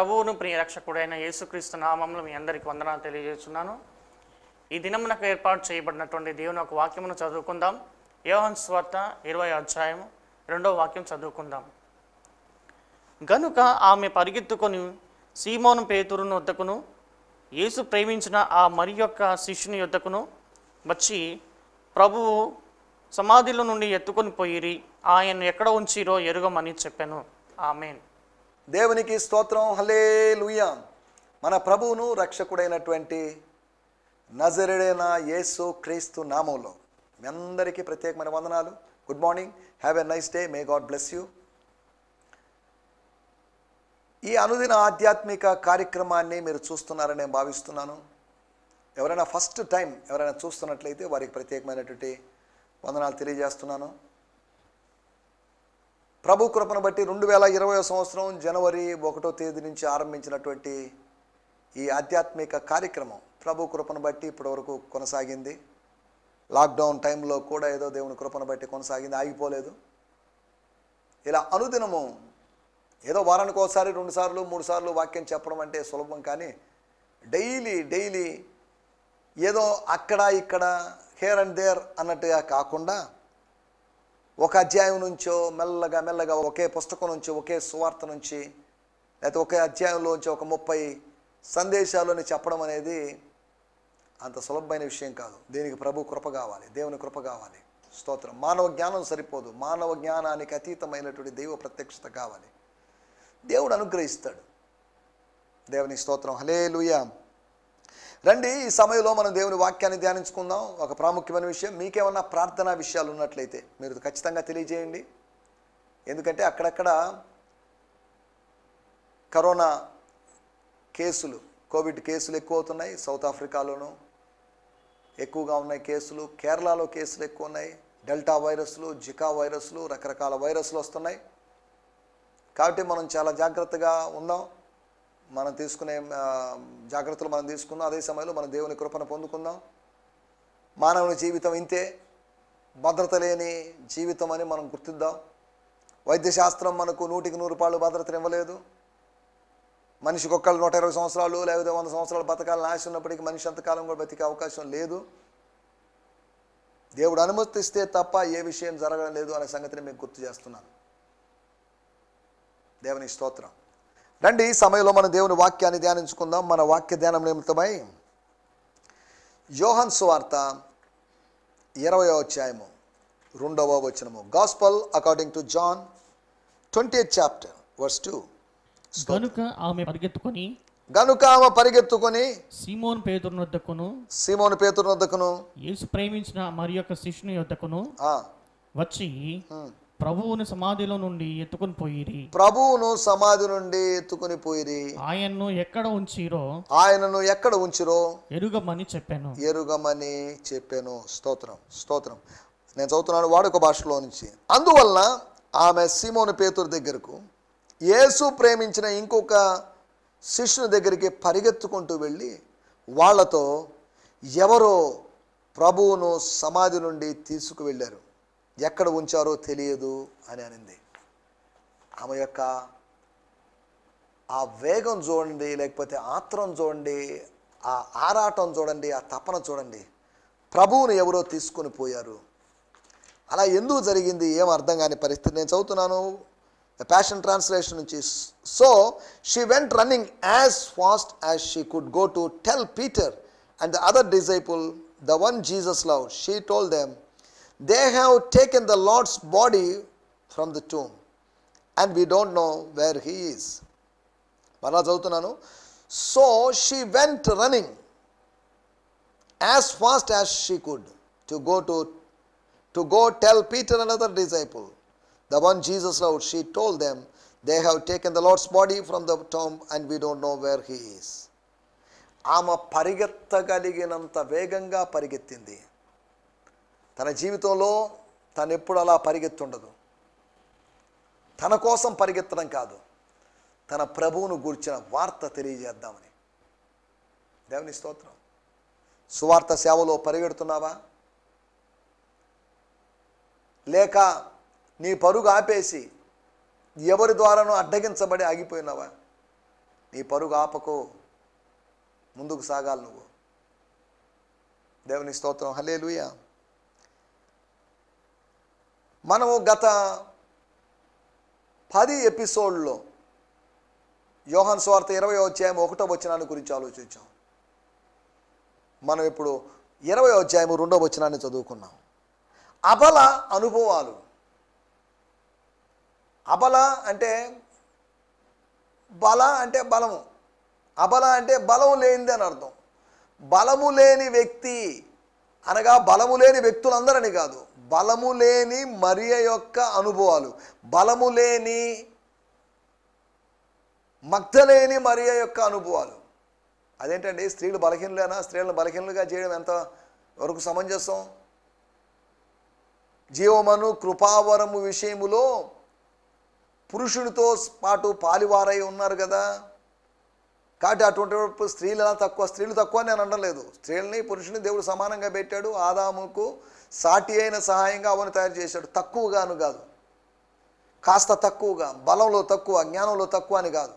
ప్రభువును ప్రియరక్షకుడైన యేసుక్రీస్తు నామములో మీ అందరికీ వందనాలు తెలియజేస్తున్నాను. ఈ దినమునకు ఏర్పాటు చేయబడినటువంటి దేవుని ఒక వాక్యమును చదువుకుందాం. యోహాను సువార్త 20వ అధ్యాయం 2వ వాక్యం చదువుకుందాం. గనుక ఆమె పరిగెత్తుకొని సీమోను పేతురును వద్దకును యేసు ప్రేమించిన ఆ మరి యొక్క శిష్యుని యొద్దకును వచ్చి, ప్రభువు సమాధిలో నుండి ఎత్తుకొని పోయిరి, ఆయన్ను ఎక్కడ ఉంచిరో ఎరుగమని చెప్పాను. ఆమేన్. దేవునికి స్తోత్రం. హల్లెలూయా. మన ప్రభువును రక్షకుడైనటువంటి నజరేయుడైన యేసు క్రీస్తు నామంలో మీ అందరికీ ప్రత్యేకమైన వందనాలు. Good morning. Have a nice day. May God bless you. ఈ అనుదిన ఆధ్యాత్మిక కార్యక్రమాన్ని మీరు చూస్తున్నారని నేను భావిస్తున్నాను. ఎవరైనా ఫస్ట్ టైం ఎవరైనా చూస్తున్నట్లయితే వారికి ప్రత్యేకమైనటువంటి వందనాలు తెలియజేస్తున్నాను. ప్రభు కృపను బట్టి 2020 సంవత్సరం జనవరి 1వ తేదీ నుంచి ఆరంభించినటువంటి ఈ ఆధ్యాత్మిక కార్యక్రమం ప్రభు కృపను బట్టి ఇప్పటివరకు కొనసాగింది. లాక్డౌన్ టైంలో కూడా ఏదో దేవుని కృపను బట్టి కొనసాగింది, ఆగిపోలేదు. ఇలా అనుదినము ఏదో వారానికి ఒకసారి 2 సార్లు 3 సార్లు వాక్యం చెప్పడం అంటే సులభం, కానీ డైలీ ఏదో అక్కడ ఇక్కడ హియర్ అండ్ దేర్ అన్నట్టుగా కాకుండా ఒక అధ్యాయం నుంచో మెల్లగా ఒకే పుస్తకం నుంచి, ఒకే సువార్త నుంచి, లేకపోతే ఒకే అధ్యాయంలోంచి ఒక 30 సందేశాలని చెప్పడం అనేది అంత సులభమైన విషయం కాదు. దీనికి ప్రభు కృప కావాలి, దేవుని కృప కావాలి. స్తోత్రం. మానవ జ్ఞానం సరిపోదు, మానవ జ్ఞానానికి అతీతమైనటువంటి దైవ ప్రత్యక్షత కావాలి. దేవుడు అనుగ్రహిస్తాడు. దేవుని స్తోత్రం. హల్లెలూయా. రండి, ఈ సమయంలో మనం దేవుని వాక్యాన్ని ధ్యానించుకుందాం. ఒక ప్రాముఖ్యమైన విషయం, మీకేమన్నా ప్రార్థనా విషయాలు ఉన్నట్లయితే మీరు ఖచ్చితంగా తెలియజేయండి. ఎందుకంటే అక్కడక్కడ కరోనా కేసులు, కోవిడ్ కేసులు ఎక్కువ అవుతున్నాయి. సౌత్ ఆఫ్రికాలోనూ ఎక్కువగా ఉన్నాయి కేసులు, కేరళలో కేసులు ఎక్కువ ఉన్నాయి. డెల్టా వైరస్లు, జికా వైరస్లు, రకరకాల వైరస్లు వస్తున్నాయి. కాబట్టి మనం చాలా జాగ్రత్తగా ఉందాం. మనం తీసుకునే జాగ్రత్తలు మనం తీసుకుందాం. అదే సమయంలో మనం దేవుని కృపను పొందుకుందాం. మానవుని జీవితం ఇంతే, భద్రత లేని జీవితం అని మనం గుర్తిద్దాం. వైద్యశాస్త్రం మనకు 100కి 100 రూపాయలు భద్రతను ఇవ్వలేదు. మనిషికి ఒక్కళ్ళు 120 సంవత్సరాలు లేకపోతే 100 సంవత్సరాలు బతకాలని ఆశ ఉన్నప్పటికీ మనిషి అంతకాలం కూడా బతికే అవకాశం లేదు. దేవుడు అనుమతిస్తే తప్ప ఏ విషయం జరగడం లేదు అనే సంగతిని మీకు గుర్తు చేస్తున్నాను. దేవుని స్తోత్రం. రండి, ఈ సమయంలో మన దేవుని వాక్యాన్ని ధ్యానించుకుందాం. మన వాక్య ధ్యానం నిమిత్తమై యోహాను సువార్త 20వ అధ్యాయము 2వ వచనము. Gospel according to John 20th chapter verse 2. గనుక ఆమె పరిగెత్తుకొని సీమోను పేతురు వద్దకును యేసు ప్రేమించిన మరి యొక్క శిష్యుని యొద్దకును వచ్చి, ప్రభువును సమాధి నుండి ఎత్తుకొని పోయిరి, ఆయన్ను ఎక్కడ ఉంచిరో ఎరుగమని చెప్పాను. స్తోత్రం. నేను చదువుతున్నాను వాడుక భాషలో నుంచి. అందువలన ఆమె సీమోను పేతురు దగ్గరకు యేసు ప్రేమించిన ఇంకొక శిష్యుని దగ్గరికి పరిగెత్తుకుంటూ వెళ్ళి వాళ్లతో, ఎవరో ప్రభువును సమాధి నుండి తీసుకువెళ్ళారు, ఎక్కడ ఉంచారో తెలియదు అని అనింది. ఆమె యొక్క ఆ వేగం చూడండి, లేకపోతే ఆత్రం చూడండి, ఆ ఆరాటం చూడండి, ఆ తపన చూడండి. ప్రభువును ఎవరో తీసుకొని పోయారు. అలా ఎందుకు జరిగింది ఏం అర్థం కాని పరిస్థితి. నేను చదువుతున్నాను ప్యాషన్ ట్రాన్స్లేషన్ నుంచి. So she went running as fast as she could go to tell Peter and the other disciple the one Jesus love. She told them, they have taken the Lord's body from the tomb and we don't know where he is. మరలా చదువుతున్నాను. So she went running as fast as she could to go tell Peter and another disciple, the one Jesus loved. She told them, they have taken the Lord's body from the tomb and we don't know where he is. ఆమె పరిగెత్తగలిగినంత వేగంగా పరిగెత్తింది. తన జీవితంలో తను ఎప్పుడు అలా పరిగెత్తుండదు. తన కోసం పరిగెత్తడం కాదు, తన ప్రభువును గూర్చిన వార్త తెలియజేద్దామని. దేవుని స్తోత్రం. సువార్త సేవలో పరిగెడుతున్నావా, లేక నీ పరుగు ఆపేసి ఎవరి ద్వారానో అడ్డగించబడి ఆగిపోయినావా? నీ పరుగు ఆపకు, ముందుకు సాగాలి నువ్వు. దేవుని స్తోత్రం, హల్లెలూయా. మనము గత 10 ఎపిసోడ్లో యోహాను సువార్త 20వ అధ్యాయం 1వ వచనాన్ని గురించి ఆలోచించాం. మనం ఇప్పుడు 20వ అధ్యాయం 2వ వచనాన్ని చదువుకున్నాం. అబల అనుభవాలు. అబల అంటే బల అంటే బలము, అబల అంటే బలం లేనిది అని అర్థం. బలము లేని వ్యక్తి అనగా బలము లేని వ్యక్తులందరని కాదు, బలము లేని మరియ యొక్క అనుభవాలు, బలము లేని మగ్ధలేని మరియ యొక్క అనుభవాలు. అదేంటండి, స్త్రీలు బలహీనులేనా? స్త్రీలను బలహీనులుగా చేయడం ఎంత వరకు సమంజసం? జీవమను కృపావరము విషయములో పురుషునితో పాటు పాలివారై ఉన్నారు కదా. కాబట్టి అటువంటి స్త్రీలు ఎలా తక్కువ? స్త్రీలు తక్కువ నేను అనలేదు. స్త్రీలని పురుషుని దేవుడు సమానంగా పెట్టాడు. ఆదాముకు సాటి అయిన సహాయంగా అవను తయారు చేశాడు. తక్కువగాను కాదు, కాస్త తక్కువగా, బలంలో తక్కువ, జ్ఞానంలో తక్కువ అని కాదు.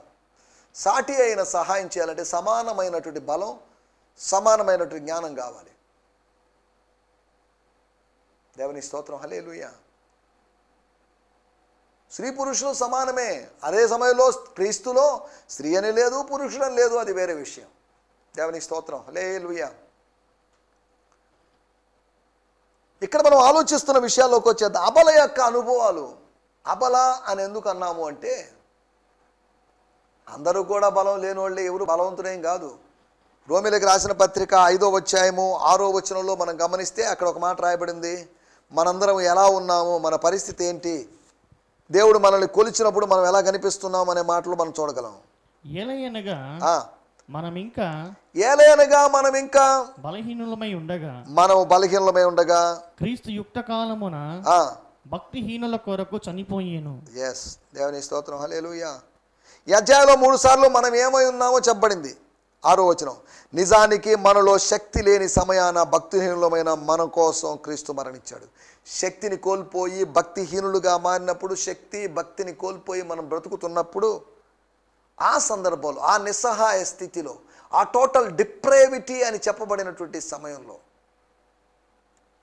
సాటి అయిన సహాయం చేయాలంటే సమానమైనటువంటి బలం, సమానమైనటువంటి జ్ఞానం కావాలి. దేవుని స్తోత్రం, హల్లెలూయా. స్త్రీ పురుషులు సమానమే. అదే సమయంలో క్రీస్తులో స్త్రీ అని లేదు, పురుషుడని లేదు, అది వేరే విషయం. దేవుని స్తోత్రం, హల్లెలూయా. ఇక్కడ మనం ఆలోచిస్తున్న విషయాల్లోకి వచ్చేద్దాం. అబల యొక్క అనుభవాలు. అబల అని ఎందుకు అన్నాము అంటే, అందరూ కూడా బలం లేని వాళ్ళే, ఎవరు బలవంతుడేం కాదు. రోమీలకు రాసిన పత్రిక 5వ అధ్యాయము 6వ వచనంలో మనం గమనిస్తే అక్కడ ఒక మాట రాయబడింది. మనందరం ఎలా ఉన్నాము, మన పరిస్థితి ఏంటి, దేవుడు మనల్ని కొలిచినప్పుడు మనం ఎలా కనిపిస్తున్నాం అనే మాటలు మనం చూడగలం. ఏలయనగా మనం ఇంకా బలహీనులమై ఉండగా క్రీస్తు యుక్త కాలమున భక్తిహీనుల కొరకు చనిపోయేను. ఎస్, దేవుని స్తోత్రం, హల్లెలూయా. ఈ అధ్యాయంలో 3 సార్లు మనం ఏమై ఉన్నామో చెప్పబడింది. 6వ వచనం, నిజానికి మనలో శక్తి లేని సమయాన భక్తిహీనులమైన మన కోసం క్రీస్తు మరణించాడు. శక్తిని కోల్పోయి భక్తిహీనులుగా మారినప్పుడు, భక్తిని కోల్పోయి మనం బ్రతుకుతున్నప్పుడు, ఆ సందర్భంలో, ఆ నిస్సహాయ స్థితిలో, ఆ టోటల్ డిప్రేవిటీ అని చెప్పబడినటువంటి సమయంలో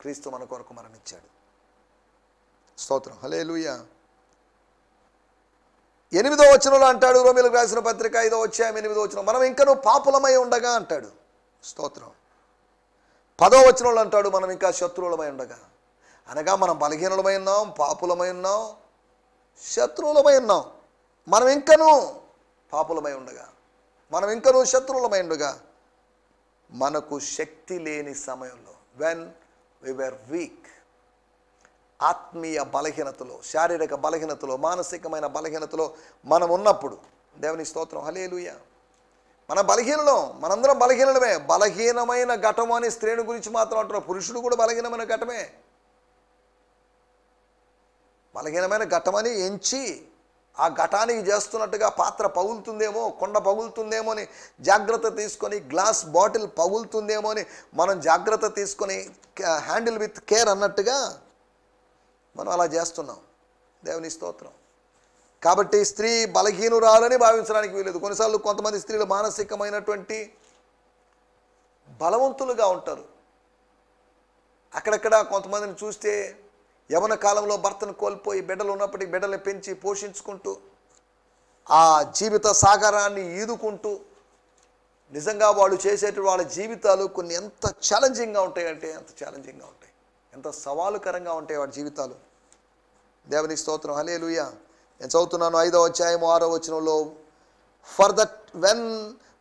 క్రీస్తు మన కొరకు మరణించాడు. స్తోత్రం, హల్లెలూయా. 8వ వచనంలో అంటాడు, రోమీలకు రాసిన పత్రిక 5వ అధ్యాయం 8వ వచనం, మనం ఇంకనూ పాపులమై ఉండగా అంటాడు. స్తోత్రం. 10వ వచనంలో అంటాడు, మనం ఇంకా శత్రువులమై ఉండగా. అనగా మనం బలహీనులమై ఉన్నాం, పాపులమై ఉన్నాం, శత్రువులమై ఉన్నాం. మనం ఇంకనూ పాపులమై ఉండగా, మనం ఇంకనూ శత్రువులమై ఉండగా, మనకు శక్తి లేని సమయంలో, వెన్ వి వర్ వీక్, ఆత్మీయ బలహీనతలో, శారీరక బలహీనతలో, మానసికమైన బలహీనతలో మనం ఉన్నప్పుడు, దేవుని స్తోత్రం, హల్లెలూయా. మన బలహీనలం, మనందరం బలహీనమే. బలహీనమైన ఘటము అని స్త్రీని గురించి మాత్రం అంటున్నారు. పురుషుడు కూడా బలహీనమైన ఘటమే. బలహీనమైన ఘటమని ఎంచి ఆ ఘటానికి చేస్తున్నట్టుగా పాత్ర పగులుతుందేమో, కొండ పగులుతుందేమో అని జాగ్రత్త తీసుకొని, గ్లాస్ బాటిల్ పగులుతుందేమో అని మనం జాగ్రత్త తీసుకొని, హ్యాండిల్ విత్ కేర్ అన్నట్టుగా మనం అలా చేస్తున్నాం. దేవుని స్తోత్రం. కాబట్టి స్త్రీ బలహీనురాలని భావించడానికి వీలేదు. కొన్నిసార్లు కొంతమంది స్త్రీలు మానసికమైనటువంటి బలవంతులుగా ఉంటారు. అక్కడక్కడ కొంతమందిని చూస్తే యవన కాలంలో భర్తను కోల్పోయి బిడ్డలు ఉన్నప్పటికీ బిడ్డల్ని పెంచి పోషించుకుంటూ ఆ జీవిత సాగరాన్ని ఈదుకుంటూ, నిజంగా వాళ్ళు చేసేటువంటి వాళ్ళ జీవితాలు కొన్ని ఎంత ఛాలెంజింగ్గా ఉంటాయంటే అంత ఛాలెంజింగ్గా ఉంటాయి, ఎంత సవాలుకరంగా ఉంటాయి వాడి జీవితాలు. దేవుని స్తోత్రం, హల్లెలూయా. నేను చదువుతున్నాను 5వ అధ్యాయం 6వ వచనంలో, for that when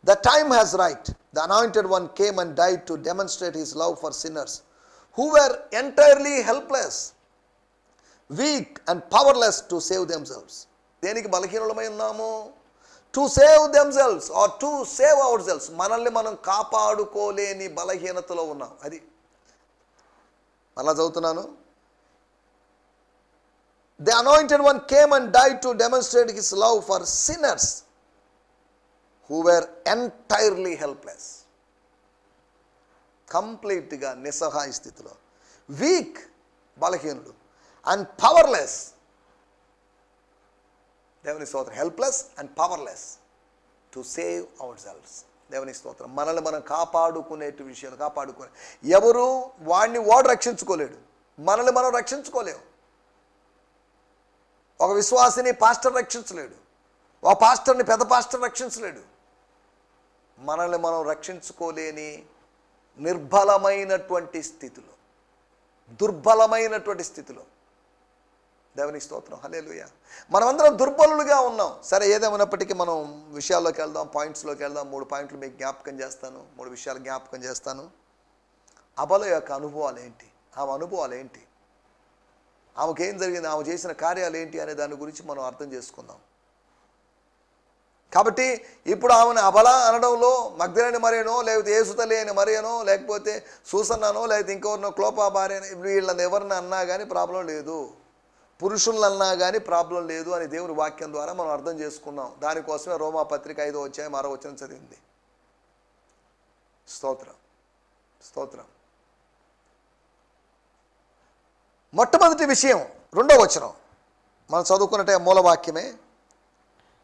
the time has right the anointed one came and died to demonstrate his love for sinners who were entirely helpless, weak and powerless to save themselves. దేనికి బలహీనులమై ఉన్నాము? To save themselves or to save ourselves. మనల్ని మనం కాపాడుకోలేని బలహీనతలో ఉన్నాం. అది మళ్ళా చదువుతున్నాను. The anointed one came and died to demonstrate his love for sinners who were entirely helpless. కంప్లీట్గా నిస్సహాయ స్థితిలో, వీక్ బలహీనుడు, అండ్ పవర్లెస్. దేవుని స్తోత్రం. Helpless and powerless. To save hour selves. దేవుని స్తోత్రం. మనల్ని మనం కాపాడుకునే విషయాలు కాపాడుకునే, ఎవరు వాడు రక్షించుకోలేడు, మనల్ని మనం రక్షించుకోలేము. ఒక విశ్వాసిని పాస్టర్ రక్షించలేడు, ఒక పాస్టర్ని పెద్ద పాస్టర్ రక్షించలేడు. మనల్ని మనం రక్షించుకోలేని నిర్బలమైనటువంటి స్థితిలో, దుర్బలమైనటువంటి స్థితిలో, దేవునికి స్తోత్రం, హల్లెలూయా, మనమందరం దుర్బలులుగా ఉన్నాం. సరే, ఏదేమైనప్పటికీ మనం విషయాల్లోకి వెళ్దాం, పాయింట్స్లోకి వెళ్దాం. 3 పాయింట్లు మీకు జ్ఞాపకం చేస్తాను, 3 విషయాలు జ్ఞాపకం చేస్తాను. అబల యొక్క అనుభవాలు ఏంటి, ఆమె అనుభవాలు ఏంటి, ఆమెకు ఏం జరిగింది, ఆమె చేసిన కార్యాలు ఏంటి అనే దాని గురించి మనం అర్థం చేసుకుందాం. కాబట్టి ఇప్పుడు ఆమెను అబల అనడంలో మగ్దలేని మరియనో, లేకపోతే యేసు తల్లి అయిన మరియనో, లేకపోతే సూసన్నానో, లేకపోతే ఇంకెవరినో, క్లోపా భార్య, వీళ్ళని ఎవరిని అన్నా కానీ ప్రాబ్లం లేదు, పురుషులను అన్నా కానీ ప్రాబ్లం లేదు అని దేవుని వాక్యం ద్వారా మనం అర్థం చేసుకున్నాం. దానికోసమే రోమాపత్రిక 5వ అధ్యాయం 6వ వచనం చదివింది. స్తోత్రం, స్తోత్రం. మొట్టమొదటి విషయం 2వ వచనం మనం చదువుకున్నట్టే మూలవాక్యమే.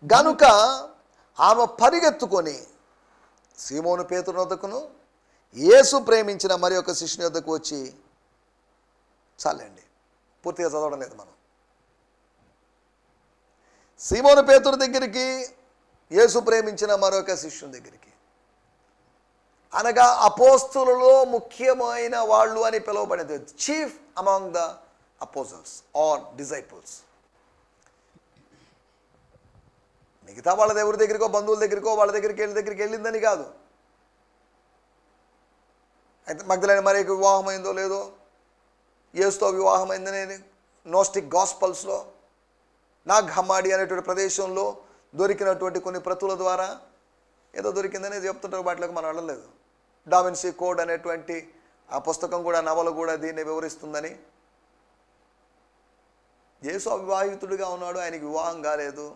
గనుక ఆమె పరిగెత్తుకొని సీమోను పేతురు వద్దకును యేసు ప్రేమించిన మరి ఒక శిష్యుని వద్దకు వచ్చి, చాలండి, పూర్తిగా చదవడం లేదు మనం. సీమోను పేతురు దగ్గరికి, యేసు ప్రేమించిన మరొక శిష్యుని దగ్గరికి, అనగా అపోస్తులలో ముఖ్యమైన వాళ్ళు అని పిలువబడేది, chief among the apostles or disciples. మిగతా వాళ్ళ ఎవరి దగ్గరికో, బంధువుల దగ్గరికో, వాళ్ళ దగ్గరికి వెళ్ళిందని కాదు. అయితే మగ్దలేని మరియకు వివాహమైందో లేదో, యేసుతో వివాహమైందని నోస్టిక్ గాస్పల్స్లో, నాగ్ హమ్మాడి అనేటువంటి ప్రదేశంలో దొరికినటువంటి కొన్ని ప్రతుల ద్వారా ఏదో దొరికిందని చెప్తుంటారు. వాటిలోకి మనం వెళ్ళలేదు. డావిన్సీ కోడ్ అనేటువంటి ఆ పుస్తకం కూడా, నవల కూడా దీన్ని వివరిస్తుందని. యేసు అవివాహితుడిగా ఉన్నాడు, ఆయనకి వివాహం కాలేదు,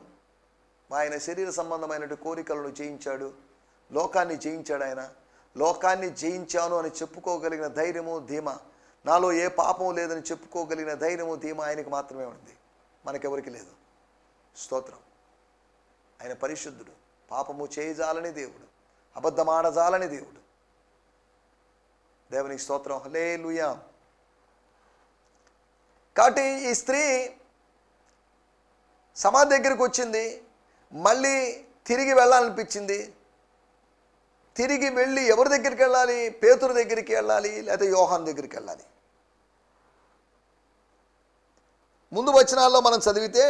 ఆయన శరీర సంబంధమైన కోరికలను జయించాడు, లోకాన్ని జయించాడు. ఆయన లోకాన్ని జయించాను అని చెప్పుకోగలిగిన ధైర్యము, ధీమా, నాలో ఏ పాపం లేదని చెప్పుకోగలిగిన ధైర్యము, ధీమా ఆయనకి మాత్రమే ఉంది, మనకెవరికి లేదు. స్తోత్రం. ఆయన పరిశుద్ధుడు, పాపము చేయజాలని దేవుడు, అబద్ధమాడజాలని దేవుడు. దేవునికి స్తోత్రం, హల్లెలూయా. కాబట్టి ఈ స్త్రీ సమాధి దగ్గరికి వచ్చింది, మళ్ళీ తిరిగి వెళ్ళాలనిపించింది. తిరిగి వెళ్ళి ఎవరి దగ్గరికి వెళ్ళాలి? పేతురు దగ్గరికి వెళ్ళాలి, లేకపోతే యోహాను దగ్గరికి వెళ్ళాలి. ముందు వచనాల్లో మనం చదివితే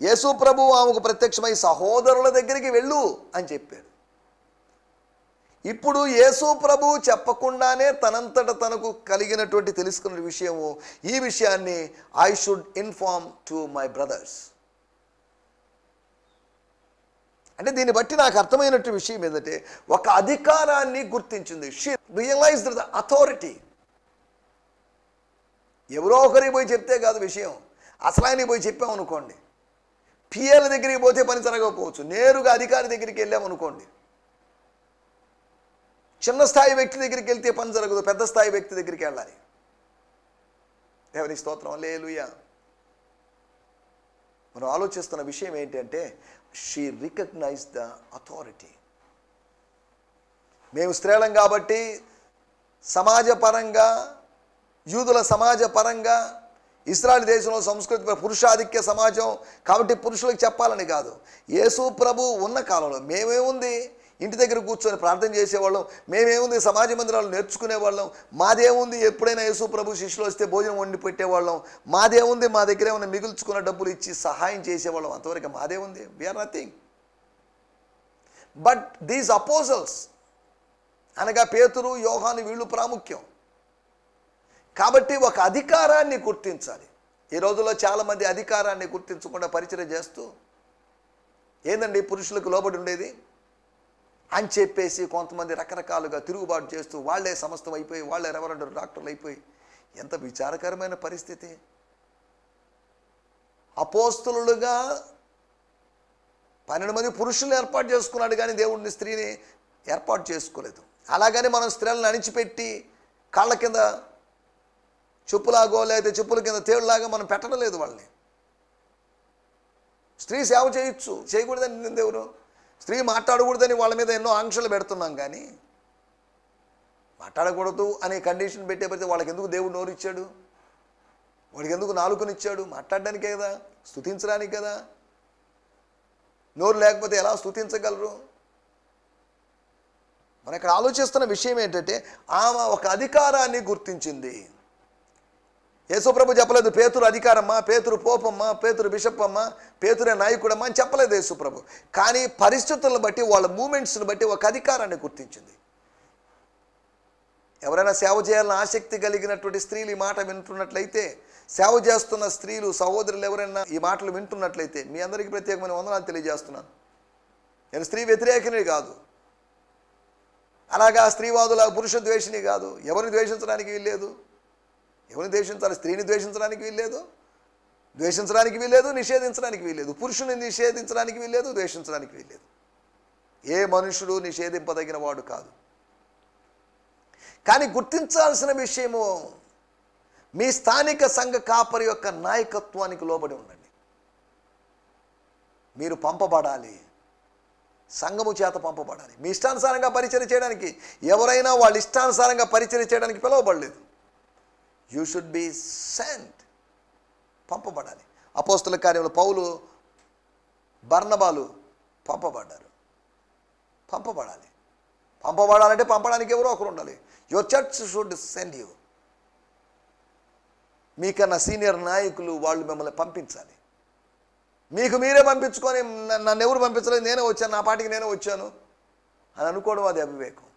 యేసు ప్రభు ఆమెకు ప్రత్యక్షమై సహోదరుల దగ్గరికి వెళ్ళు అని చెప్పాడు. ఇప్పుడు యేసు ప్రభు చెప్పకుండానే తనంతట తనకు కలిగినటువంటి తెలుసుకున్న విషయము, ఈ విషయాన్ని I should inform to my brothers. అంటే దీన్ని బట్టి నాకు అర్థమైనట్టు విషయం ఏంటంటే, ఒక అధికారాన్ని గుర్తించింది. She realised the authority. ఎవరో ఒకరికి పోయి చెప్తే కాదు విషయం, అసలు ఆయనకి పోయి చెప్పామనుకోండి, పిఎల్ దగ్గరికి పోతే పని జరగకపోవచ్చు, నేరుగా అధికారి దగ్గరికి వెళ్ళామనుకోండి, చిన్న స్థాయి వ్యక్తి దగ్గరికి వెళ్తే పని జరగదు, పెద్ద స్థాయి వ్యక్తి దగ్గరికి వెళ్ళాలి. దేవుని స్తోత్రం, హల్లెలూయా. మనం ఆలోచిస్తున్న విషయం ఏంటంటే, షీ రికగ్నైజ్ ద అథారిటీ. మేము స్త్రీలం కాబట్టి సమాజపరంగా, యూదుల సమాజపరంగా, ఇశ్రాయేలు దేశంలో సంస్కృతి పురుషాధిక్య సమాజం కాబట్టి పురుషులకు చెప్పాలని కాదు. యేసు ప్రభు ఉన్న కాలంలో మేమేముంది, ఇంటి దగ్గర కూర్చొని ప్రార్థన చేసేవాళ్ళం, మేమేముంది సమాజ మందిరాలు నేర్చుకునేవాళ్ళం, మాదేముంది ఎప్పుడైనా యేసు ప్రభు శిష్యులు వస్తే భోజనం వండి పెట్టేవాళ్ళం, మాదేముంది మా దగ్గర ఏమైనా మిగుల్చుకున్న డబ్బులు ఇచ్చి సహాయం చేసేవాళ్ళం, అంతవరకు మాదేముంది, we are nothing. But these apostles అనగా పేతురు, యోహాను, వీళ్ళు ప్రాముఖ్యం. కాబట్టి ఒక అధికారాన్ని గుర్తించాలి. ఈ రోజుల్లో చాలామంది అధికారాన్ని గుర్తించకుండా పరిచయం చేస్తూ, ఏందండి పురుషులకు లోబడి ఉండేది అని చెప్పేసి కొంతమంది రకరకాలుగా తిరుగుబాటు చేస్తూ వాళ్ళే సమస్తం అయిపోయి, వాళ్ళే రెవరెండ్ డాక్టర్లు అయిపోయి, ఎంత విచారకరమైన పరిస్థితి. అపోస్తలులుగా 12 మంది పురుషులను ఏర్పాటు చేసుకున్నాడు, కానీ దేవుడిని స్త్రీని ఏర్పాటు చేసుకోలేదు. అలాగని మనం స్త్రీలను అణిచిపెట్టి కాళ్ళ కింద చెప్పులాగో లేకపోతే చెప్పుల కింద తేళ్లాగా మనం పెట్టడం లేదు వాళ్ళని. స్త్రీ సేవ చేయొచ్చు, చేయకూడదని నిందెవరు? స్త్రీ మాట్లాడకూడదని వాళ్ళ మీద ఎన్నో ఆంక్షలు పెడుతున్నాం, కానీ మాట్లాడకూడదు అనే కండిషన్ పెట్టే వాళ్ళకి ఎందుకు దేవుడు నోరు ఇచ్చాడు? వాడికి ఎందుకు నాలుకనిచ్చాడు? మాట్లాడడానికే కదా, స్తుతించడానికి కదా. నోరు లేకపోతే ఎలా స్తుతించగలరు? మనం ఇక్కడ ఆలోచిస్తున్న విషయం ఏంటంటే, ఆమె ఒక అధికారాన్ని గుర్తించింది. యేసుప్రభు చెప్పలేదు పేతురు అధికారమ్మా, పేతురు పోపమ్మా, పేతురు బిషప్ అమ్మా, పేతురే నాయకుడమ్మా అని చెప్పలేదు యేసుప్రభు. కానీ పరిస్థితులను బట్టి, వాళ్ళ మూమెంట్స్ని బట్టి ఒక అధికారాన్ని గుర్తించింది. ఎవరైనా సేవ చేయాలని ఆసక్తి కలిగినటువంటి స్త్రీలు ఈ మాట వింటున్నట్లయితే, సేవ చేస్తున్న స్త్రీలు సహోదరులు ఎవరైనా ఈ మాటలు వింటున్నట్లయితే, మీ అందరికీ ప్రత్యేకమైన వందనాలు తెలియజేస్తున్నాను. నేను స్త్రీ వ్యతిరేకిని కాదు, అలాగా స్త్రీవాదుల పురుష ద్వేషిని కాదు. ఎవరిని ద్వేషించడానికి వీల్లేదు. ఎవరిని ద్వేషించాలి? స్త్రీని ద్వేషించడానికి వీల్లేదు, ద్వేషించడానికి వీల్లేదు, నిషేధించడానికి వీల్లేదు. పురుషుని నిషేధించడానికి వీల్లేదు, ద్వేషించడానికి వీల్లేదు. ఏ మనుషుడు నిషేధింపదగిన వాడు కాదు. కానీ గుర్తించాల్సిన విషయము, మీ స్థానిక సంఘ కాపరి యొక్క నాయకత్వానికి లోబడి ఉండండి. మీరు పంపబడాలి, సంఘము చేత పంపబడాలి. మీ ఇష్టానుసారంగా పరిచర్య చేయడానికి ఎవరైనా వాళ్ళ ఇష్టానుసారంగా పరిచర్య చేయడానికి పిలవబడలేదు. యూ షుడ్ బి సెంట్, పంపబడాలి. అపోస్తల కార్యంలో పౌలు, బర్నబాలు పంపబడ్డారు. పంపబడాలి. పంపబడాలంటే పంపడానికి ఎవరో ఒకరు ఉండాలి. Your church should send you. మీకన్నా సీనియర్ నాయకులు వాళ్ళు మిమ్మల్ని పంపించాలి. మీకు మీరే పంపించుకొని నన్ను ఎవరు పంపించలేదు, నేనే వచ్చాను, నా పాటికి నేనే వచ్చాను అని అనుకోవడం అది అవివేకం.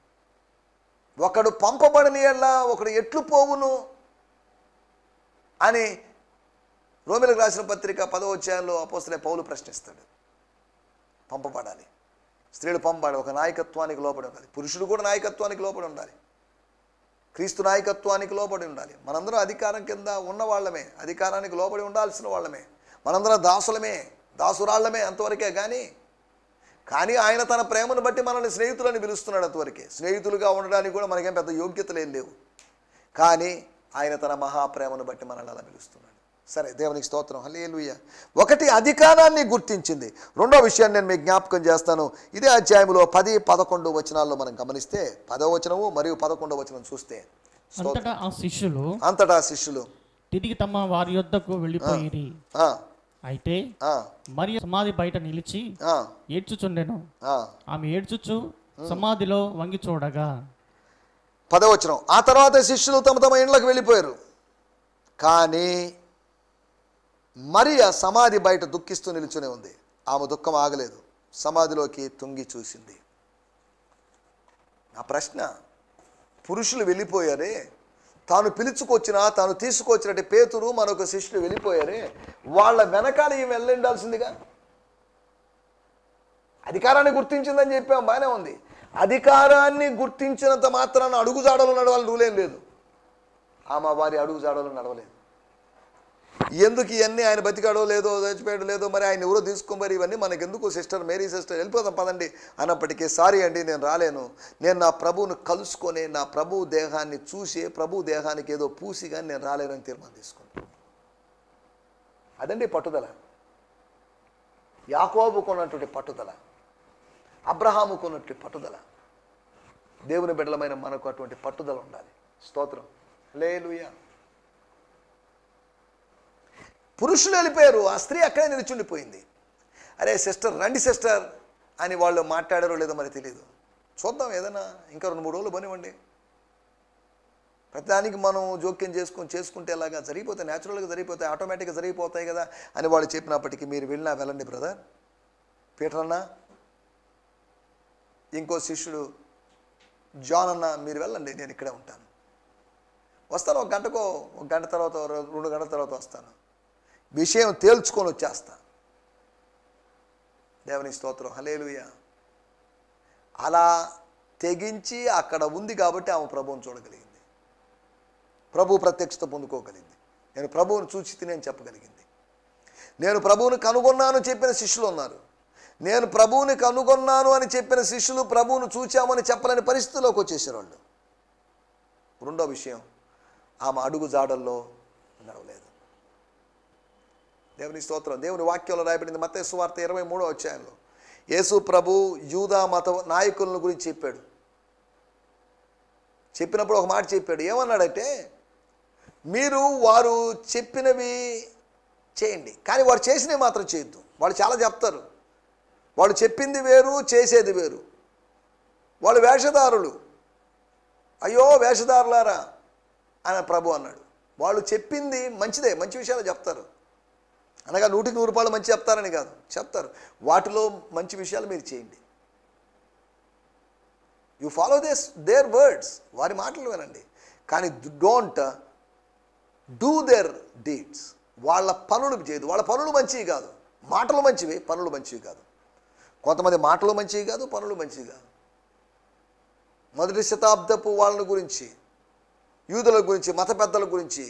ఒకడు పంపబడని ఎట్లా ఒకడు ఎట్లు పోవును అని రోమిలకు రాసిన పత్రిక 10వ అధ్యాయంలో అపోస్తలుడైన పౌలు ప్రశ్నిస్తాడు. పంపబడాలి. స్త్రీలు పంపబడాలి, ఒక నాయకత్వానికి లోబడి ఉండాలి. పురుషుడు కూడా నాయకత్వానికి లోబడి ఉండాలి. క్రీస్తు నాయకత్వానికి లోబడి ఉండాలి. మనందరం అధికారం కింద ఉన్న వాళ్ళమే, అధికారానికి లోబడి ఉండాల్సిన వాళ్ళమే. మనందరం దాసులమే, దాసురాళ్లమే అంతవరకే. కానీ ఆయన తన ప్రేమను బట్టి మనల్ని స్నేహితులని పిలుస్తున్నాడు. అంతవరకే. స్నేహితులుగా ఉండడానికి కూడా మనకేం పెద్ద యోగ్యతలు ఏం లేవు, కానీ ఆయన తన మహాప్రేమను బట్టి మనల్ని అలా పిలుస్తున్నాడు. సరే, దేవునికి స్తోత్రం, హల్లెలూయా. ఒకటి అధికారాన్ని గుర్తించింది. రెండో విషయాన్ని నేను మీకు జ్ఞాపకం చేస్తాను. ఇదే అధ్యాయంలో 10, 11 వచనాల్లో మనం గమనిస్తే, 10వ వచనము మరియు 11వ వచనం చూస్తే, అంతటా శిష్యులు తిరిగి తమ వారి యొద్దకు వెళ్ళిపోయిరి. అయితే మరియ సమాధి బయట నిలిచి ఏడ్చుచుండెను. ఆమె ఏడ్చుచు సమాధిలో వంగి చూడగా. 10వ వచనం, ఆ తర్వాత శిష్యులు తమ తమ ఇండ్లకు వెళ్ళిపోయారు. కానీ మరియ సమాధి బయట దుఃఖిస్తూ నిలుచునే ఉంది. ఆమె దుఃఖం ఆగలేదు, సమాధిలోకి తుంగి చూసింది. నా ప్రశ్న, పురుషులు వెళ్ళిపోయారే, తాను పిలుచుకొచ్చినా తాను తీసుకొచ్చినట్టు పేతురు మరొక శిష్యులు వెళ్ళిపోయారే, వాళ్ళ వెనకాల ఈమె వెళ్ళిండాల్సిందిగా. అధికారాన్ని గుర్తించిందని చెప్పాం, బాగానే ఉంది. అధికారాన్ని గుర్తించినంత మాత్రాన అడుగుజాడలు నడవాలని రూలేం లేదు. ఆమె వారి అడుగుజాడలు నడవలేదు. ఎందుకు ఇవన్నీ? ఆయన బతికాడో లేదో, చచ్చిపోయాడో లేదో, మరి ఆయన ఎవరో తీసుకోమరి, ఇవన్నీ మనకెందుకు? సిస్టర్ మేరీ సిస్టర్ వెళ్ళిపోదాం పదండి అన్నప్పటికీ, సారీ అండి నేను రాలేను, నేను నా ప్రభువును కలుసుకొని నా ప్రభు దేహాన్ని చూసి ప్రభు దేహానికి ఏదో పూసి కానీ నేను రాలేనని తీర్మానం తీసుకున్నాను. అదండి పట్టుదల. యాకోబుకున్నటువంటి పట్టుదల, అబ్రహాముకున్నటువంటి పట్టుదల. దేవుని బిడ్డలమైన మనకు అటువంటి పట్టుదల ఉండాలి. స్తోత్రం, హల్లెలూయా. పురుషులు వెళ్ళిపోయారు, ఆ స్త్రీ అక్కడే నిలిచుండిపోయింది. అరే సిస్టర్, రండి సిస్టర్ అని వాళ్ళు మాట్లాడారో లేదో మరి తెలియదు. చూద్దాం, ఏదైనా ఇంకా 2-3 రోజులు పనివ్వండి. ప్రతిదానికి మనం జోక్యం చేసుకుంటే ఎలాగా? జరిగిపోతాయి, న్యాచురల్గా జరిగిపోతాయి, ఆటోమేటిక్గా జరిగిపోతాయి కదా అని వాళ్ళు చెప్పినప్పటికీ, మీరు వెళ్ళినా వెళ్ళండి బ్రదర్, పీటర్ అన్న, ఇంకో శిష్యుడు జాన్ అన్న, మీరు వెళ్ళండి, నేను ఇక్కడే ఉంటాను, వస్తాను. 1 గంటకో, 1 గంట తర్వాత, 2 గంటల తర్వాత వస్తాను, విషయం తేల్చుకొని వచ్చేస్తా. దేవుని స్తోత్రం, హల్లెలూయా. అలా తెగించి అక్కడ ఉంది కాబట్టి ఆమె ప్రభువుని చూడగలిగింది, ప్రభు ప్రత్యక్షత పొందుకోగలిగింది. నేను ప్రభువుని చూచి తిని చెప్పగలిగింది. నేను ప్రభువుని కనుగొన్నాను చెప్పిన శిష్యులు ఉన్నారు. నేను ప్రభువుని కనుగొన్నాను అని చెప్పిన శిష్యులు ప్రభువును చూచామని చెప్పలేని పరిస్థితిలోకి వచ్చేసారు వాళ్ళు. రెండో విషయం, ఆమె అడుగు జాడల్లో నడవలేదు. దేవుని స్తోత్రం. దేవుని వాక్యంలో రాయబడింది మత్తయి సువార్త 23వ అధ్యాయంలో యేసు ప్రభు యూదా మత నాయకులను గురించి చెప్పాడు. చెప్పినప్పుడు ఒక మాట చెప్పాడు. ఏమన్నాడంటే, మీరు వారు చెప్పినవి చేయండి, కానీ వారు చేసినవి మాత్రం చేయొద్దు. వాళ్ళు చాలా చెప్తారు, వాళ్ళు చెప్పింది వేరు, చేసేది వేరు. వాళ్ళు వేషధారులు, అయ్యో వేషధారులారా అని ప్రభు అన్నాడు. వాళ్ళు చెప్పింది మంచిదే, మంచి విషయాలు చెప్తారు, అనగా 100కి 100 రూపాయలు మంచి చెప్తారని కాదు, చెప్తారు. వాటిలో మంచి విషయాలు మీరు చేయండి. యు ఫాలో దేర్ వర్డ్స్, వారి మాటలు వినండి, కానీ డోంట్ డూ దేర్ డీడ్స్. వాళ్ళ పనులు చేయదు. వాళ్ళ పనులు మంచివి కాదు, మాటలు మంచివి, పనులు మంచివి కాదు. కొంతమంది మాటలు మంచివి కాదు, పనులు మంచివి కాదు. మొదటి శతాబ్దపు వాళ్ళ గురించి, యూదుల గురించి, మత పెద్దల గురించి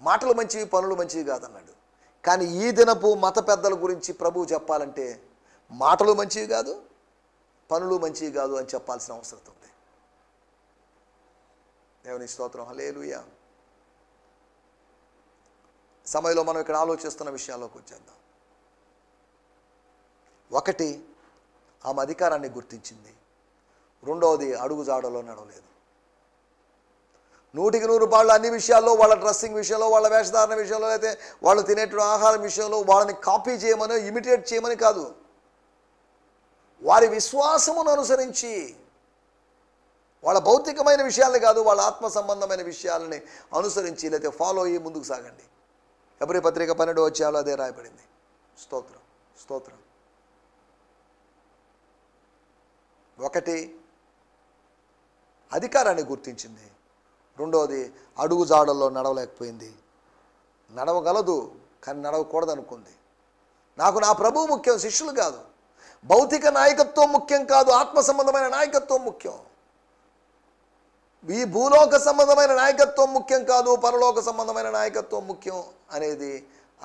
మాటలు మంచివి, పనులు మంచివి కాదన్నాడు. కానీ ఈ దినపు మత పెద్దల గురించి ప్రభువు చెప్పాలంటే మాటలు మంచివి కాదు, పనులు మంచివి కాదు అని చెప్పాల్సిన అవసరం ఉంది. దేవుని స్తోత్రం. హల్లెలూయా. సమయంలో మనం ఇక్కడ ఆలోచిస్తున్న విషయాల్లోకి వచ్చేద్దాం. ఒకటి, ఆమె అధికారాన్ని గుర్తించింది. రెండవది, అడుగుజాడలో నడవలేదు. 100కి 100 రూపాయలు అన్ని విషయాల్లో, వాళ్ళ డ్రెస్సింగ్ విషయంలో, వాళ్ళ వేషధారణ విషయంలో, అయితే వాళ్ళు తినేటువంటి ఆహారం విషయంలో వాళ్ళని కాపీ చేయమని, ఇమిటేట్ చేయమని కాదు, వారి విశ్వాసమును అనుసరించి, వాళ్ళ భౌతికమైన విషయాలని కాదు, వాళ్ళ ఆత్మ సంబంధమైన విషయాలని అనుసరించి లేకపోతే ఫాలో అయ్యి ముందుకు సాగండి. ఎబ్రీ పత్రిక 12వ అధ్యాయంలో అదే రాయబడింది. స్తోత్రం, స్తోత్రం. ఒకటి, అధికారాన్ని గుర్తించింది. రెండవది, అడుగుజాడల్లో నడవలేకపోయింది. నడవగలదు కానీ నడవకూడదు అనుకుంది. నాకు నా ప్రభువు ముఖ్యం, శిష్యులు కాదు. భౌతిక నాయకత్వం ముఖ్యం కాదు, ఆత్మ సంబంధమైన నాయకత్వం ముఖ్యం. ఈ భూలోక సంబంధమైన నాయకత్వం ముఖ్యం కాదు, పరలోక సంబంధమైన నాయకత్వం ముఖ్యం అనేది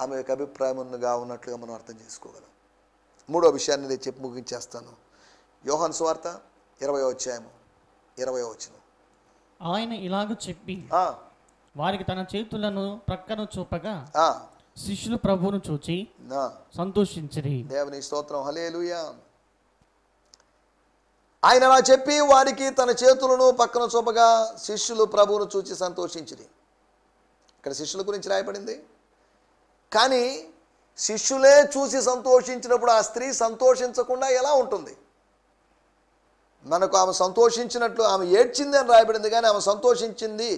ఆమె యొక్క అభిప్రాయంగా ఉన్నట్లుగా మనం అర్థం చేసుకోగలం. మూడో విషయాన్ని నేను చెప్పి ముగించేస్తాను. యోహాను సువార్త 20వ అధ్యాయము 20వ వచనం. ఆయన ఇలాగ చెప్పి వారికి తన చేతులను ప్రక్కన చూపగా శిష్యులు ప్రభువును చూచి సంతోషించిరి. దేవుని స్తోత్రం. హల్లెలూయా. ఆయన అలా చెప్పి వారికి తన చేతులను పక్కన చూపగా శిష్యులు ప్రభువును చూచి సంతోషించిరి. ఇక్కడ శిష్యుల గురించి రాయబడింది. కానీ శిష్యులే చూసి సంతోషించినప్పుడు ఆ స్త్రీ సంతోషించకుండా ఎలా ఉంటుంది? మనకు ఆమె సంతోషించినట్లు, ఆమె ఏడ్చింది అని రాయబడింది, కానీ ఆమె సంతోషించింది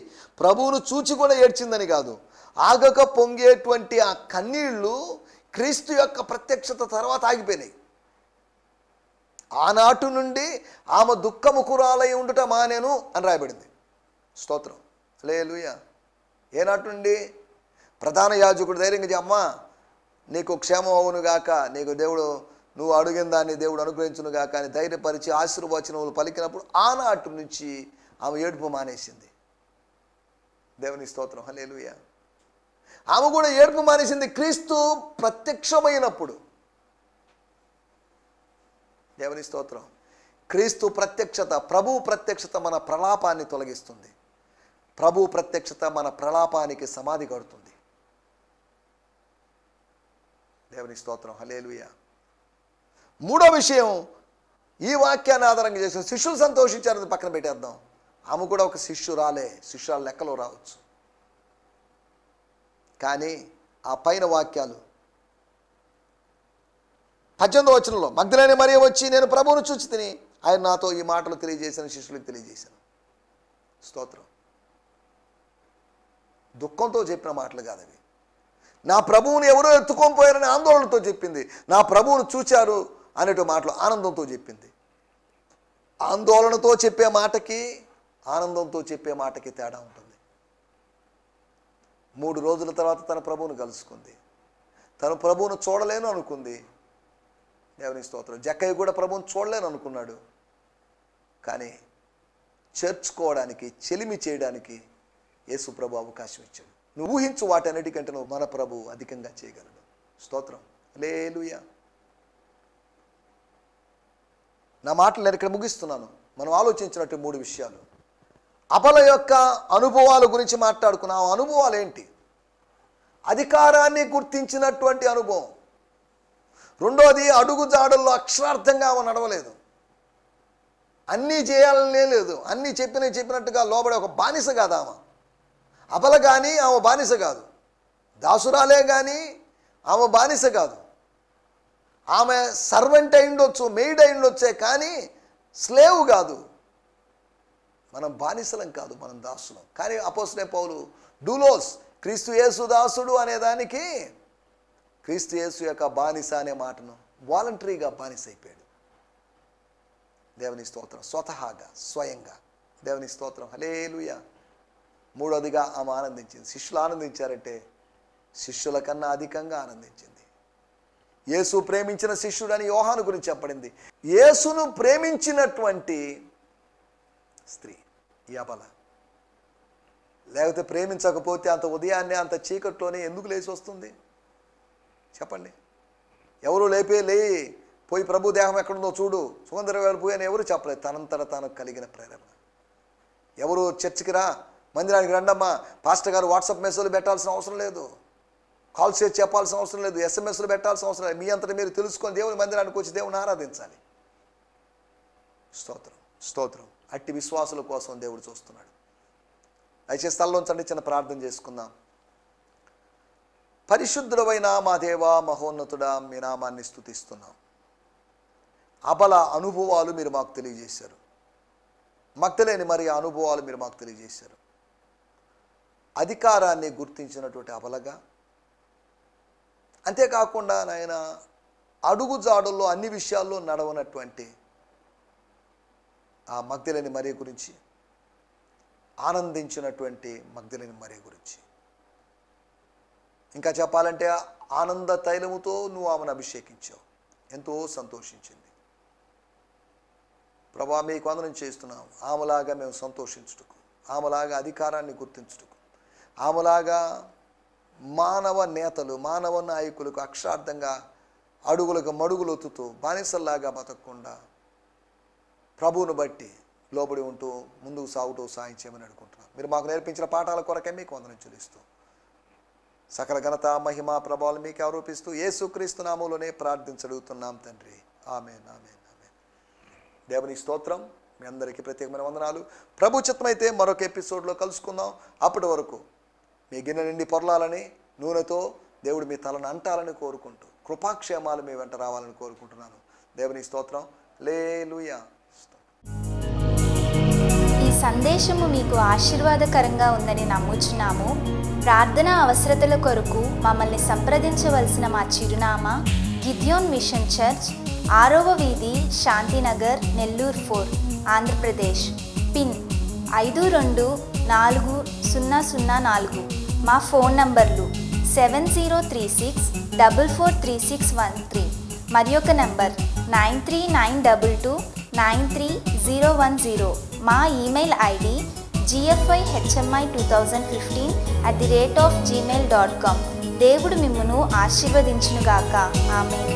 ప్రభువును చూచి కూడా ఏడ్చిందని కాదు. ఆగక పొంగేటువంటి ఆ కన్నీళ్లు క్రీస్తు యొక్క ప్రత్యక్షత తర్వాత ఆగిపోయినాయి. ఆనాటి నుండి ఆమె దుఃఖముఖురాలై ఉండుట మానేను అని రాయబడింది. స్తోత్రం. హల్లెలూయా. ఏనాటి నుండి? ప్రధాన యాజకుడు ధైర్యంగా అమ్మా నీకు క్షేమం అవునుగాక, నీకు దేవుడు నువ్వు అడిగిన దాన్ని దేవుడు అనుగ్రహించునుగాక అని ధైర్యపరిచి ఆశీర్వచనములు పలికినప్పుడు ఆనాటి నుంచి ఆమె ఏడుపు మానేసింది. దేవుని స్తోత్రం. హల్లెలూయా. ఆమె కూడా ఏడుపు మానేసింది క్రీస్తు ప్రత్యక్షమైనప్పుడు. దేవుని స్తోత్రం. క్రీస్తు ప్రత్యక్షత, ప్రభు ప్రత్యక్షత మన ప్రలాపాన్ని తొలగిస్తుంది. ప్రభు ప్రత్యక్షత మన ప్రలాపానికి సమాధి కడుతుంది. దేవుని స్తోత్రం. హల్లెలూయా. మూడో విషయం, ఈ వాక్యాన్ని ఆధారంగా చేసిన శిష్యులు సంతోషించారని పక్కన పెట్టేద్దాం. ఆమె కూడా ఒక శిష్యురాలే, శిష్యురాల లెక్కలో రావచ్చు. కానీ ఆ పైన వాక్యాలు 18వ వచనంలో మగ్దలేనే మరియ వచ్చి నేను ప్రభువును చూచి తిని ఆయన నాతో ఈ మాటలు తెలియజేశాను, శిష్యులకు తెలియజేశాను. స్తోత్రం. దుఃఖంతో చెప్పిన మాటలు కాదు అవి. నా ప్రభువుని ఎవరో ఎత్తుకొని పోయారని ఆందోళనతో చెప్పింది. నా ప్రభువును చూచారు అనేటు మాటలు ఆనందంతో చెప్పింది. ఆందోళనతో చెప్పే మాటకి, ఆనందంతో చెప్పే మాటకి తేడా ఉంటుంది. 3 రోజుల తర్వాత తన ప్రభువును కలుసుకుంది. తన ప్రభువును చూడలేను అనుకుంది. దేవుని స్తోత్రం. జక్కయ్య కూడా ప్రభువును చూడలేను అనుకున్నాడు. కానీ చేర్చుకోవడానికి, చెలిమి చేయడానికి యేసు ప్రభు అవకాశం ఇచ్చాడు. నువ్వు ఊహించు వాటన్నిటికంటే నువ్వు మన ప్రభు అధికంగా చేయగలడు. స్తోత్రం. హల్లెలూయా. నా మాటలు నేను ఇక్కడ ముగిస్తున్నాను. మనం ఆలోచించినట్టు 3 విషయాలు. అబల యొక్క అనుభవాల గురించి మాట్లాడుకున్నాం. అనుభవాలు ఏంటి? అధికారాన్ని గుర్తించినటువంటి అనుభవం. రెండోది, అడుగు జాడల్లో అక్షరార్థంగా ఆమె నడవలేదు. అన్నీ చేయాలనే లేదు, అన్నీ చెప్పినట్టుగా లోబడే ఒక బానిస కాదు ఆమె. అబల కానీ ఆమె బానిస కాదు, దాసురాలే కానీ ఆమె బానిస కాదు. ఆమె సర్వెంట్ అయిండొచ్చు, మెయిడ్ అయిండొచ్చే, కానీ స్లేవ్ కాదు. మనం బానిసలం కాదు, మనం దాసులం. కానీ అపోస్తలుడైన పౌలు డూలోస్, క్రీస్తు యేసు దాసుడు అనేదానికి క్రీస్తు యేసు యొక్క బానిస అనే మాటను వాలంటరీగా బానిస అయిపోయాడు. దేవుని స్తోత్రం. స్వతహాగా, స్వయంగా. దేవుని స్తోత్రం. హల్లెలూయా. మూడోదిగా ఆమె ఆనందించింది. శిష్యులు ఆనందించారంటే శిష్యుల కన్నా అధికంగా ఆనందించింది. యేసు ప్రేమించిన శిష్యుడని యోహాను గురించి చెప్పబడింది. యేసును ప్రేమించినటువంటి స్త్రీ ఈ అబల. లేకపోతే ప్రేమించకపోతే అంత ఉదయాన్నే అంత చీకట్లోనే ఎందుకు లేచి వస్తుంది చెప్పండి? ఎవరు పోయి ప్రభు దేహం ఎక్కడుందో చూడు, సుగంధద్రవ్యాలు పోయి అని ఎవరు చెప్పలేదు. తనంతట తాను కలిగిన ప్రేరణ. ఎవరు చర్చికి రా, మందిరానికి రండమ్మా, పాస్టర్ గారు వాట్సాప్ మెసేజ్లు పెట్టాల్సిన అవసరం లేదు, కాల్ చేసి చెప్పాల్సిన అవసరం లేదు, ఎస్ఎంఎస్లు పెట్టాల్సిన అవసరం లేదు. మీ అంతటా మీరు తెలుసుకొని దేవుని మందిరానికి వచ్చి దేవుని ఆరాధించాలి. స్తోత్రం, స్తోత్రం. అట్టి విశ్వాసుల కోసం దేవుడు చూస్తున్నాడు. దయచేసి స్థలంలోంచండి, చిన్న ప్రార్థన చేసుకుందాం. పరిశుద్ధుడైన మా దేవా, మహోన్నతుడా, మీ నామాన్ని స్తుతిస్తున్నాం. అబల అనుభవాలు మీరు మాకు తెలియజేశారు. మగ్దలేని మరి అనుభవాలు మీరు మాకు తెలియజేశారు. అధికారాన్ని గుర్తించినటువంటి అబలగా, అంతేకాకుండా నాయన అడుగు జాడల్లో అన్ని విషయాల్లో నడవనటువంటి ఆ మగ్దలేని మరి గురించి, ఆనందించినటువంటి మగ్దలేని మరి గురించి, ఇంకా చెప్పాలంటే ఆనంద తైలముతో నువ్వు ఆమెను అభిషేకించావు. ఎంతో సంతోషించింది. ప్రభా, మీకు వందనం చేస్తున్నాం. ఆమెలాగా మేము సంతోషించుటకు, ఆమెలాగా అధికారాన్ని గుర్తించుటకు, ఆమెలాగా మానవ నేతలు, మానవ నాయకులకు అక్షరార్థంగా అడుగులకు మడుగులొత్తుతూ బానిసల్లాగా బతకకుండా ప్రభువును బట్టి లోబడి ఉంటూ ముందుకు సాగుతూ సాయం చేయమని అనుకుంటున్నాం. మీరు మాకు నేర్పించిన పాఠాల కొరకే మీకు వందనం చెల్లిస్తూ సకల ఘనత, మహిమ, ప్రభావాలు మీకు ఆరోపిస్తూ యేసుక్రీస్తు నామములోనే ప్రార్థించడుగుతున్నాం తండ్రి. ఆమేన్, ఆమేన్, ఆమేన్. దేవుని స్తోత్రం. మీ అందరికీ ప్రత్యేకమైన వందనాలు. ప్రభు చిత్తమైతే మరొక ఎపిసోడ్లో కలుసుకుందాం. అప్పటి వరకు మీ గిన్నె నిండి పొరలాలని, నూనెతో దేవుడు మీ తలను అంటాలని కోరుకుంటూ, కృపాక్షేమాలు మీ వెంట రావాలని కోరుకుంటున్నాను. దేవుని స్తోత్రం. హల్లెలూయా. ఈ సందేశము మీకు ఆశీర్వాదకరంగా ఉందని నమ్ముచున్నాము. ప్రార్థన అవసరతల కొరకు మమ్మల్ని సంప్రదించవలసిన మా చిరునామా గిద్యోన్ మిషన్ చర్చ్, 6వ వీధి, శాంతినగర్, నెల్లూరు 4, ఆంధ్రప్రదేశ్. పిన్ 524004. మా ఫోన్ నంబర్లు 7036443613 మరి ఒక నంబర్ 9392293010. మా ఈమెయిల్ ఐడి gfihmi2015@gmail.com. దేవుడు మిమ్మును ఆశీర్వదించునుగాక. ఆమేన్.